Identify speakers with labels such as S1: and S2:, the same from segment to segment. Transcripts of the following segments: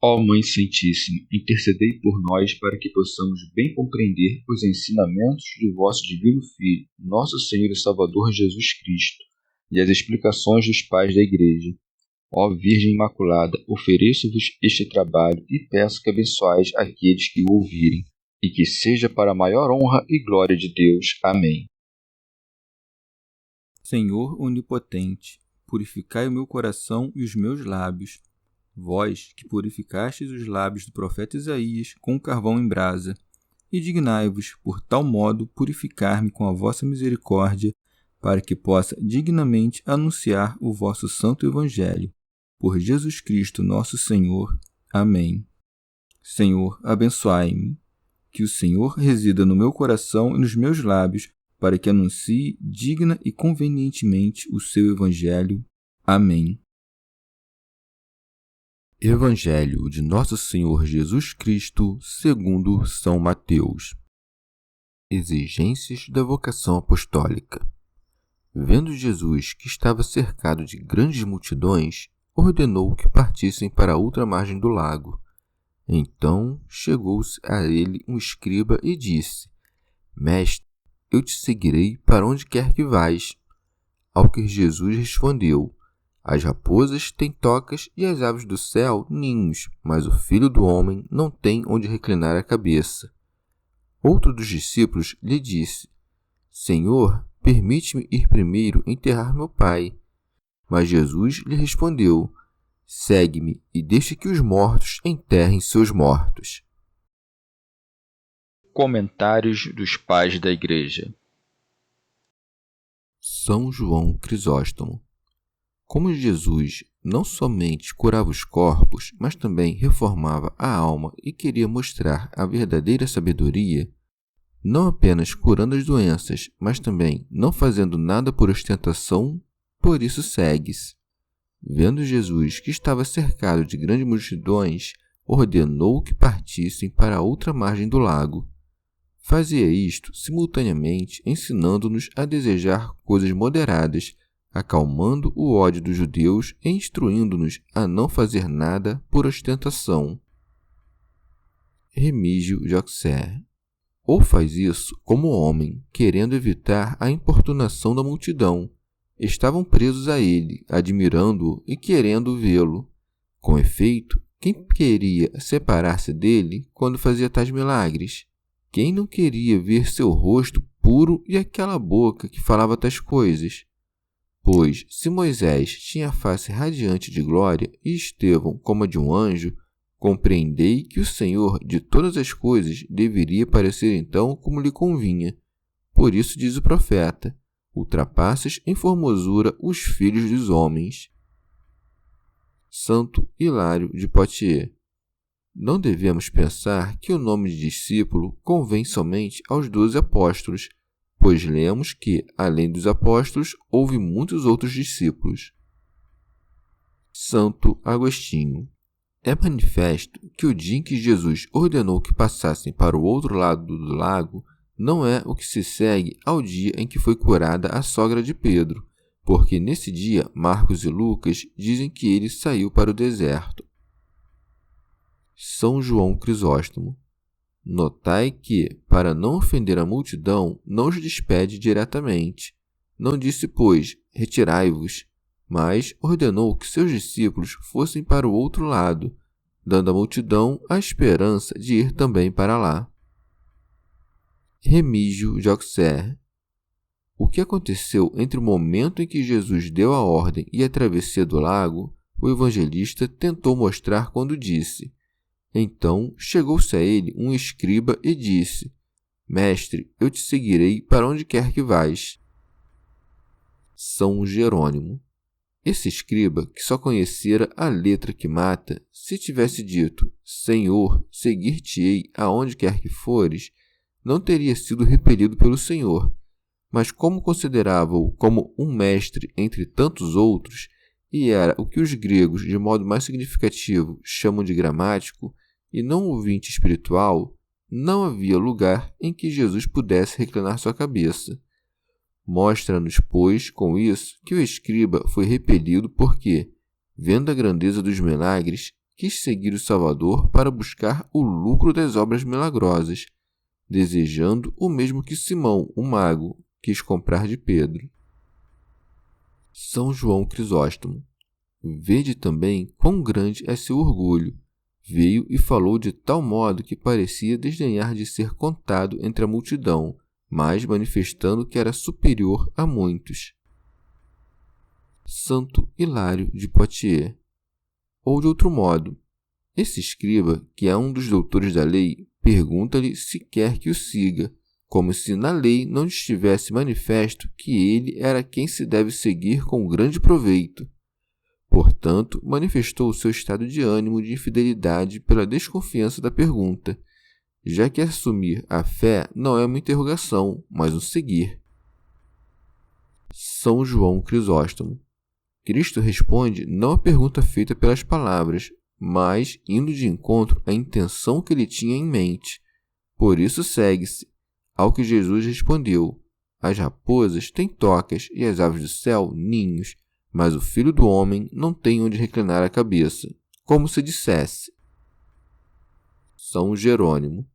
S1: Ó Mãe Santíssima, intercedei por nós para que possamos bem compreender os ensinamentos de vosso Divino Filho, nosso Senhor e Salvador Jesus Cristo, e as explicações dos pais da Igreja. Ó Virgem Imaculada, ofereço-vos este trabalho e peço que abençoais aqueles que o ouvirem, e que seja para a maior honra e glória de Deus. Amém.
S2: Senhor onipotente, purificai o meu coração e os meus lábios. Vós, que purificastes os lábios do profeta Isaías com carvão em brasa, e dignai-vos, por tal modo, purificar-me com a vossa misericórdia, para que possa dignamente anunciar o vosso santo Evangelho. Por Jesus Cristo nosso Senhor. Amém. Senhor, abençoai-me. Que o Senhor resida no meu coração e nos meus lábios, para que anuncie digna e convenientemente o seu Evangelho. Amém. Evangelho de Nosso Senhor Jesus Cristo, segundo São Mateus. Exigências da vocação apostólica. Vendo Jesus que estava cercado de grandes multidões, ordenou que partissem para a outra margem do lago. Então chegou-se a ele um escriba e disse: Mestre, eu te seguirei para onde quer que vás. Ao que Jesus respondeu: As raposas têm tocas e as aves do céu ninhos, mas o Filho do Homem não tem onde reclinar a cabeça. Outro dos discípulos lhe disse: Senhor, permite-me ir primeiro enterrar meu pai. Mas Jesus lhe respondeu: Segue-me e deixe que os mortos enterrem seus mortos.
S1: Comentários dos Pais da Igreja.
S2: São João Crisóstomo. Como Jesus não somente curava os corpos, mas também reformava a alma e queria mostrar a verdadeira sabedoria, não apenas curando as doenças, mas também não fazendo nada por ostentação, por isso segue-se. Vendo Jesus que estava cercado de grandes multidões, ordenou que partissem para a outra margem do lago. Fazia isto simultaneamente ensinando-nos a desejar coisas moderadas, acalmando o ódio dos judeus e instruindo-nos a não fazer nada por ostentação. Remígio de Auxerre. Ou faz isso como homem, querendo evitar a importunação da multidão. Estavam presos a ele, admirando-o e querendo vê-lo. Com efeito, quem queria separar-se dele quando fazia tais milagres? Quem não queria ver seu rosto puro e aquela boca que falava tais coisas? Pois, se Moisés tinha a face radiante de glória e Estevão como a de um anjo, compreendei que o Senhor de todas as coisas deveria parecer então como lhe convinha. Por isso diz o profeta: ultrapassas em formosura os filhos dos homens. Santo Hilário de Poitiers. Não devemos pensar que o nome de discípulo convém somente aos 12 apóstolos, pois lemos que, além dos apóstolos, houve muitos outros discípulos. Santo Agostinho. É manifesto que o dia em que Jesus ordenou que passassem para o outro lado do lago não é o que se segue ao dia em que foi curada a sogra de Pedro, porque nesse dia Marcos e Lucas dizem que ele saiu para o deserto. São João Crisóstomo. Notai que, para não ofender a multidão, não os despede diretamente. Não disse, pois, retirai-vos, mas ordenou que seus discípulos fossem para o outro lado, dando à multidão a esperança de ir também para lá. Remígio de Auxerre. O que aconteceu entre o momento em que Jesus deu a ordem e a travessia do lago, o evangelista tentou mostrar quando disse: Então chegou-se a ele um escriba e disse: Mestre, eu te seguirei para onde quer que vás. São Jerônimo. Esse escriba, que só conhecera a letra que mata, se tivesse dito: Senhor, seguir-te-ei aonde quer que fores, não teria sido repelido pelo Senhor. Mas como considerava-o como um mestre entre tantos outros, e era o que os gregos, de modo mais significativo, chamam de gramático, e não ouvinte espiritual, não havia lugar em que Jesus pudesse reclinar sua cabeça. Mostra-nos, pois, com isso, que o escriba foi repelido porque, vendo a grandeza dos milagres, quis seguir o Salvador para buscar o lucro das obras milagrosas, desejando o mesmo que Simão, o mago, quis comprar de Pedro. São João Crisóstomo. Vede também quão grande é seu orgulho. Veio e falou de tal modo que parecia desdenhar de ser contado entre a multidão, mas manifestando que era superior a muitos. Santo Hilário de Poitiers. Ou de outro modo, esse escriba, que é um dos doutores da lei, pergunta-lhe se quer que o siga, como se na lei não estivesse manifesto que ele era quem se deve seguir com grande proveito. Portanto, manifestou o seu estado de ânimo de infidelidade pela desconfiança da pergunta, já que assumir a fé não é uma interrogação, mas um seguir. São João Crisóstomo. Cristo responde não à pergunta feita pelas palavras, mas indo de encontro à intenção que ele tinha em mente. Por isso segue-se. Ao que Jesus respondeu: as raposas têm tocas e as aves do céu ninhos, mas o Filho do Homem não tem onde reclinar a cabeça, como se dissesse. São Jerônimo.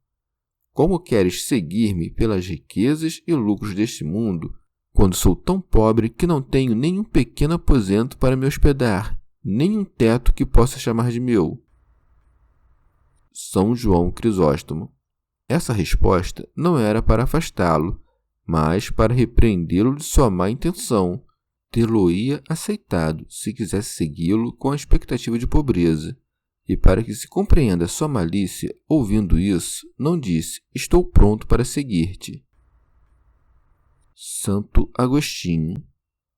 S2: Como queres seguir-me pelas riquezas e lucros deste mundo, quando sou tão pobre que não tenho nem um pequeno aposento para me hospedar, nem um teto que possa chamar de meu? São João Crisóstomo. Essa resposta não era para afastá-lo, mas para repreendê-lo de sua má intenção. Tê-lo-ia aceitado se quisesse segui-lo com a expectativa de pobreza. E para que se compreenda sua malícia, ouvindo isso, não disse: estou pronto para seguir-te. Santo Agostinho.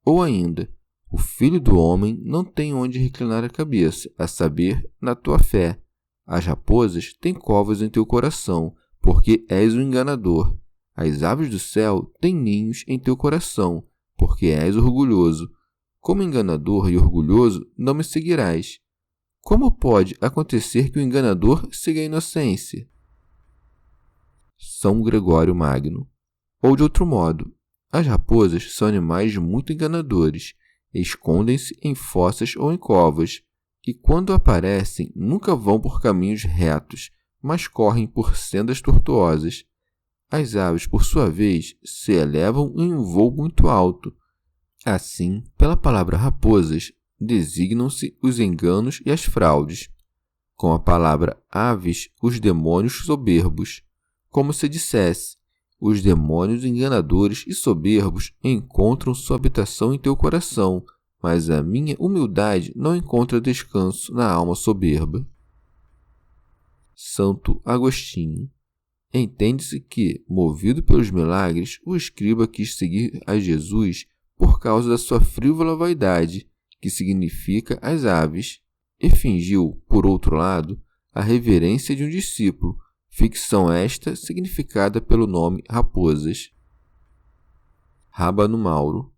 S2: Ou ainda, o Filho do Homem não tem onde reclinar a cabeça, a saber, na tua fé. As raposas têm covas em teu coração, porque és um enganador. As aves do céu têm ninhos em teu coração, porque és orgulhoso. Como enganador e orgulhoso, não me seguirás. Como pode acontecer que o enganador siga a inocência? São Gregório Magno. Ou de outro modo, as raposas são animais muito enganadores, escondem-se em fossas ou em covas, e quando aparecem nunca vão por caminhos retos, mas correm por sendas tortuosas. As aves, por sua vez, se elevam em um voo muito alto. Assim, pela palavra raposas, designam-se os enganos e as fraudes. Com a palavra aves, os demônios soberbos. Como se dissesse: os demônios enganadores e soberbos encontram sua habitação em teu coração, mas a minha humildade não encontra descanso na alma soberba. Santo Agostinho. Entende-se que, movido pelos milagres, o escriba quis seguir a Jesus por causa da sua frívola vaidade, que significa as aves, e fingiu, por outro lado, a reverência de um discípulo, ficção esta significada pelo nome raposas. Rábano Mauro.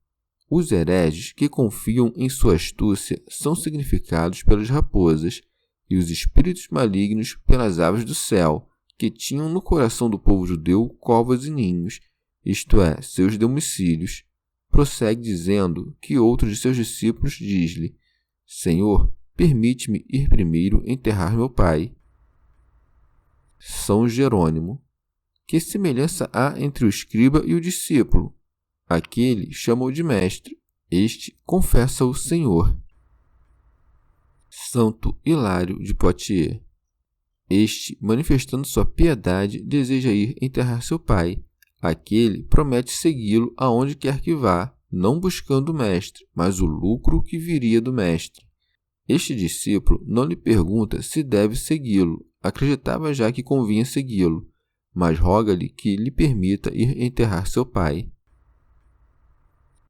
S2: Os hereges que confiam em sua astúcia são significados pelas raposas, e os espíritos malignos pelas aves do céu, que tinham no coração do povo judeu covas e ninhos, isto é, seus domicílios. Prossegue dizendo que outro de seus discípulos diz-lhe: Senhor, permite-me ir primeiro enterrar meu pai. São Jerônimo. Que semelhança há entre o escriba e o discípulo? Aquele chama-o de mestre, este confessa o Senhor. Santo Hilário de Poitiers. Este, manifestando sua piedade, deseja ir enterrar seu pai. Aquele promete segui-lo aonde quer que vá, não buscando o mestre, mas o lucro que viria do mestre. Este discípulo não lhe pergunta se deve segui-lo, acreditava já que convinha segui-lo, mas roga-lhe que lhe permita ir enterrar seu pai.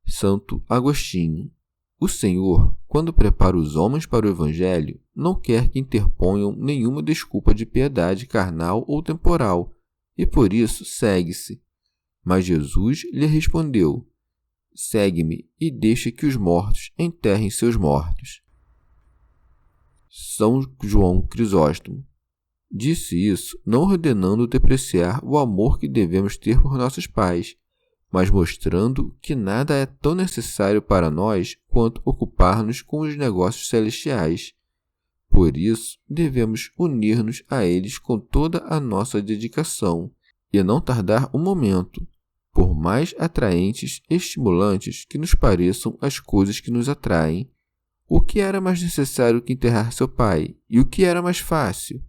S2: Santo Agostinho. O Senhor, quando prepara os homens para o Evangelho, não quer que interponham nenhuma desculpa de piedade carnal ou temporal, e por isso segue-se. Mas Jesus lhe respondeu: segue-me e deixa que os mortos enterrem seus mortos. São João Crisóstomo. Disse isso não ordenando depreciar o amor que devemos ter por nossos pais, mas mostrando que nada é tão necessário para nós quanto ocupar-nos com os negócios celestiais. Por isso, devemos unir-nos a eles com toda a nossa dedicação e não tardar um momento, por mais atraentes e estimulantes que nos pareçam as coisas que nos atraem. O que era mais necessário que enterrar seu pai? E o que era mais fácil?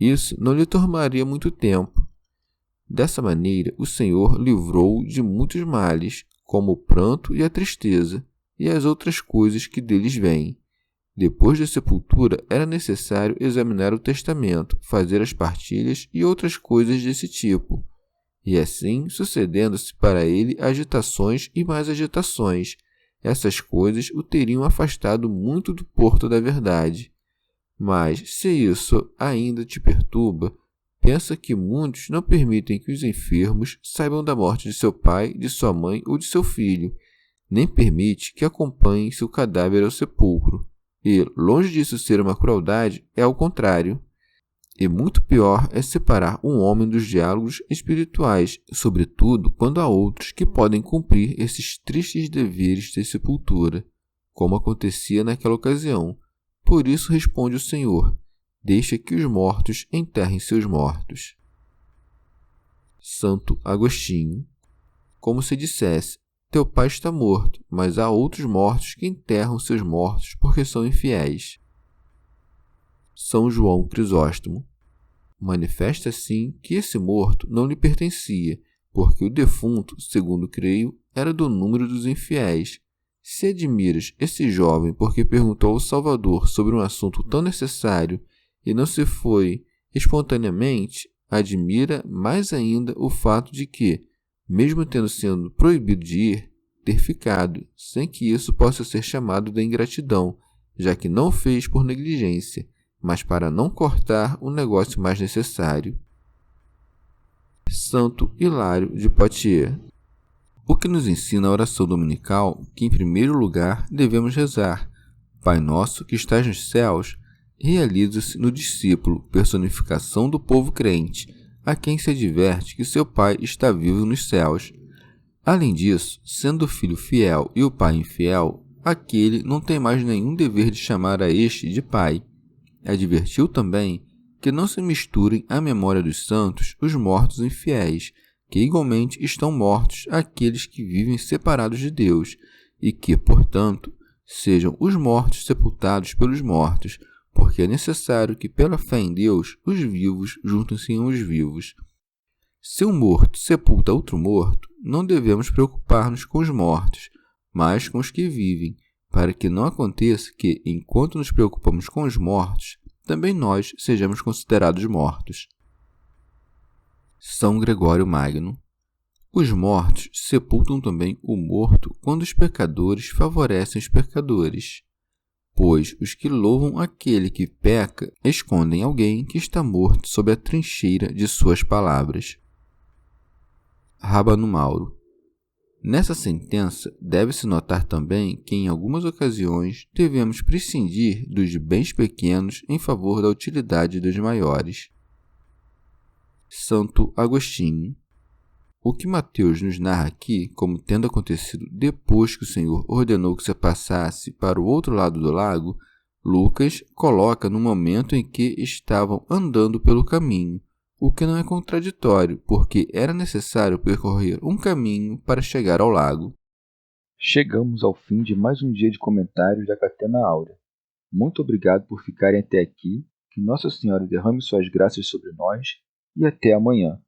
S2: Isso não lhe tomaria muito tempo. Dessa maneira, o Senhor livrou-o de muitos males, como o pranto e a tristeza, e as outras coisas que deles vêm. Depois da sepultura, era necessário examinar o testamento, fazer as partilhas e outras coisas desse tipo. E assim, sucedendo-se para ele agitações e mais agitações, essas coisas o teriam afastado muito do porto da verdade. Mas, se isso ainda te perturba, pensa que muitos não permitem que os enfermos saibam da morte de seu pai, de sua mãe ou de seu filho, nem permite que acompanhem seu cadáver ao sepulcro. E, longe disso ser uma crueldade, é ao contrário. E muito pior é separar um homem dos diálogos espirituais, sobretudo quando há outros que podem cumprir esses tristes deveres de sepultura, como acontecia naquela ocasião. Por isso responde o Senhor: deixa que os mortos enterrem seus mortos. Santo Agostinho. Como se dissesse: teu pai está morto, mas há outros mortos que enterram seus mortos porque são infiéis. São João Crisóstomo. Manifesta assim que esse morto não lhe pertencia, porque o defunto, segundo creio, era do número dos infiéis. Se admiras esse jovem porque perguntou ao Salvador sobre um assunto tão necessário e não se foi espontaneamente, admira mais ainda o fato de que, mesmo tendo sido proibido de ir, ter ficado, sem que isso possa ser chamado de ingratidão, já que não fez por negligência, mas para não cortar o negócio mais necessário. Santo Hilário de Poitiers. O que nos ensina a oração dominical, que em primeiro lugar devemos rezar: Pai nosso que estás nos céus, realiza-se no discípulo, personificação do povo crente, a quem se adverte que seu pai está vivo nos céus. Além disso, sendo o filho fiel e o pai infiel, aquele não tem mais nenhum dever de chamar a este de pai. Advertiu também que não se misturem à memória dos santos os mortos infiéis, que igualmente estão mortos aqueles que vivem separados de Deus, e que, portanto, sejam os mortos sepultados pelos mortos, porque é necessário que, pela fé em Deus, os vivos juntem-se aos vivos. Se um morto sepulta outro morto, não devemos preocupar-nos com os mortos, mas com os que vivem, para que não aconteça que, enquanto nos preocupamos com os mortos, também nós sejamos considerados mortos. São Gregório Magno. Os mortos sepultam também o morto quando os pecadores favorecem os pecadores, pois os que louvam aquele que peca escondem alguém que está morto sob a trincheira de suas palavras. Rábano Mauro. Nessa sentença, deve-se notar também que, em algumas ocasiões, devemos prescindir dos bens pequenos em favor da utilidade dos maiores. Santo Agostinho. O que Mateus nos narra aqui, como tendo acontecido depois que o Senhor ordenou que se passasse para o outro lado do lago, Lucas coloca no momento em que estavam andando pelo caminho, o que não é contraditório, porque era necessário percorrer um caminho para chegar ao lago.
S1: Chegamos ao fim de mais um dia de comentários da Catena Áurea. Muito obrigado por ficarem até aqui, que Nossa Senhora derrame suas graças sobre nós e até amanhã.